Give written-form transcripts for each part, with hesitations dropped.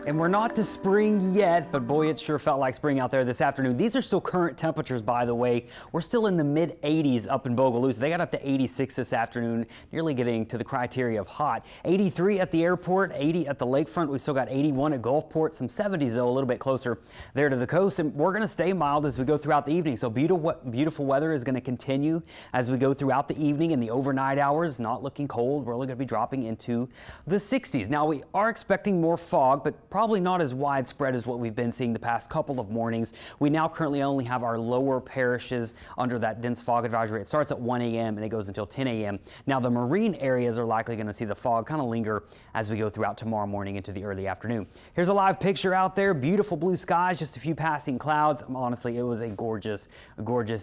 And we're not to spring yet, but boy, it sure felt like spring out there this afternoon. These are still current temperatures, by the way. We're still in the mid 80s up in Bogalusa. They got up to 86 this afternoon, nearly getting to the criteria of hot. 83 at the airport, 80 at the lakefront. We've still got 81 at Gulfport, some 70s though, a little bit closer there to the coast. And we're going to stay mild as we go throughout the evening. So beautiful weather is going to continue as we go throughout the evening and the overnight hours. Not looking cold. We're only going to be dropping into the 60s. Now we are expecting more fog, but probably not as widespread as what we've been seeing the past couple of mornings. We now currently only have our lower parishes under that dense fog advisory. It starts at 1 a.m. and it goes until 10 a.m. Now the marine areas are likely going to see the fog kind of linger as we go throughout tomorrow morning into the early afternoon. Here's a live picture out there. Beautiful blue skies, just a few passing clouds. Honestly, it was a gorgeous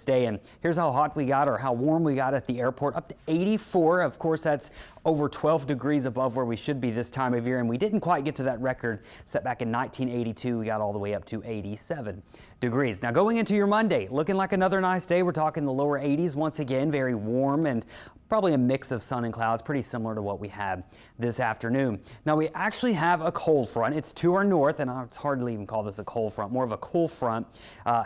day. And here's how hot we got, or how warm we got at the airport, up to 84. Of course, that's over 12 degrees above where we should be this time of year, and we didn't quite get to that record set back in 1982. We got all the way up to 87 degrees. Now going into your Monday, looking like another nice day. We're talking the lower 80s once again, very warm and probably a mix of sun and clouds, pretty similar to what we had this afternoon. Now we actually have a cold front. It's to our north, and it's hard to even call this a cold front, more of a cool front,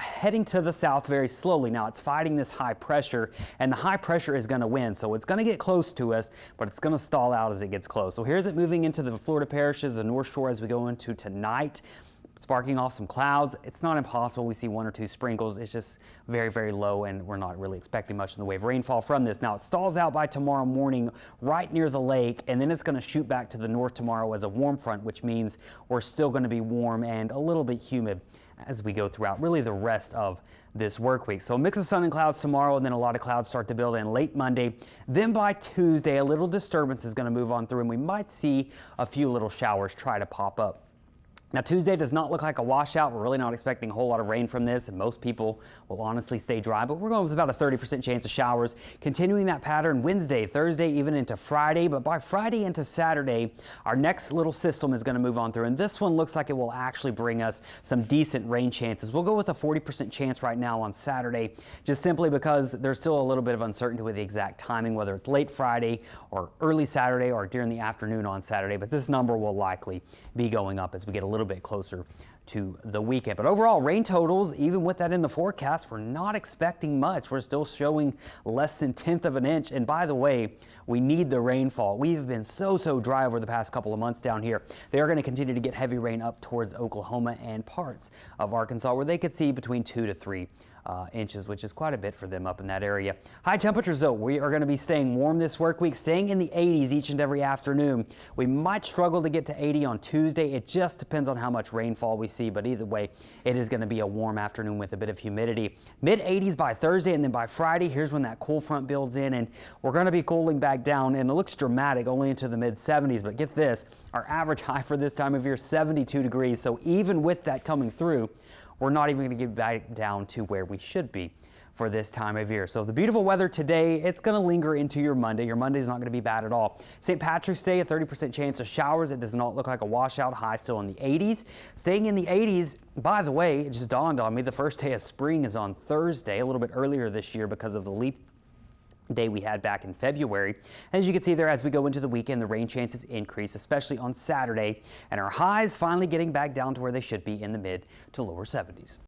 heading to the south very slowly. Now it's fighting this high pressure, and the high pressure is going to win, so it's going to get close to us, but it's going to stall out as it gets close. So here's it moving into the Florida parishes, the North Shore as we go into tonight, sparking off some clouds. It's not impossible we see one or two sprinkles. It's just very, very low, and we're not really expecting much in the way of rainfall from this. Now it stalls out by tomorrow morning right near the lake, and then it's going to shoot back to the north tomorrow as a warm front, which means we're still going to be warm and a little bit humid as we go throughout really the rest of this work week. So a mix of sun and clouds tomorrow, and then a lot of clouds start to build in late Monday. Then by Tuesday, a little disturbance is going to move on through, and we might see a few little showers try to pop up. Now Tuesday does not look like a washout. We're really not expecting a whole lot of rain from this, and most people will honestly stay dry, but we're going with about a 30% chance of showers. Continuing that pattern Wednesday, Thursday, even into Friday, but by Friday into Saturday, our next little system is going to move on through, and this one looks like it will actually bring us some decent rain chances. We'll go with a 40% chance right now on Saturday, just simply because there's still a little bit of uncertainty with the exact timing, whether it's late Friday or early Saturday or during the afternoon on Saturday, but this number will likely be going up as we get a little bit closer to the weekend. But overall, rain totals, even with that in the forecast, we're not expecting much. We're still showing less than 1/10 of an inch. And by the way, we need the rainfall. We've been so dry over the past couple of months down here. They are going to continue to get heavy rain up towards Oklahoma and parts of Arkansas, where they could see between 2 to 3 inches, which is quite a bit for them up in that area. High temperatures though, we are going to be staying warm this work week, staying in the 80s each and every afternoon. We might struggle to get to 80 on Tuesday. It just depends on how much rainfall we see, but either way, it is going to be a warm afternoon with a bit of humidity. Mid 80s by Thursday, and then by Friday, here's when that cool front builds in, and we're going to be cooling back down, and it looks dramatic, only into the mid 70s, but get this, our average high for this time of year, 72 degrees. So even with that coming through, we're not even going to get back down to where we should be for this time of year. So the beautiful weather today, it's going to linger into your Monday. Your Monday is not going to be bad at all. St. Patrick's Day, a 30% chance of showers. It does not look like a washout. High still in the 80s. Staying in the 80s, by the way, it just dawned on me, the first day of spring is on Thursday, a little bit earlier this year because of the leap day we had back in February. As you can see there, as we go into the weekend, the rain chances increase, especially on Saturday, and our highs finally getting back down to where they should be in the mid to lower 70s.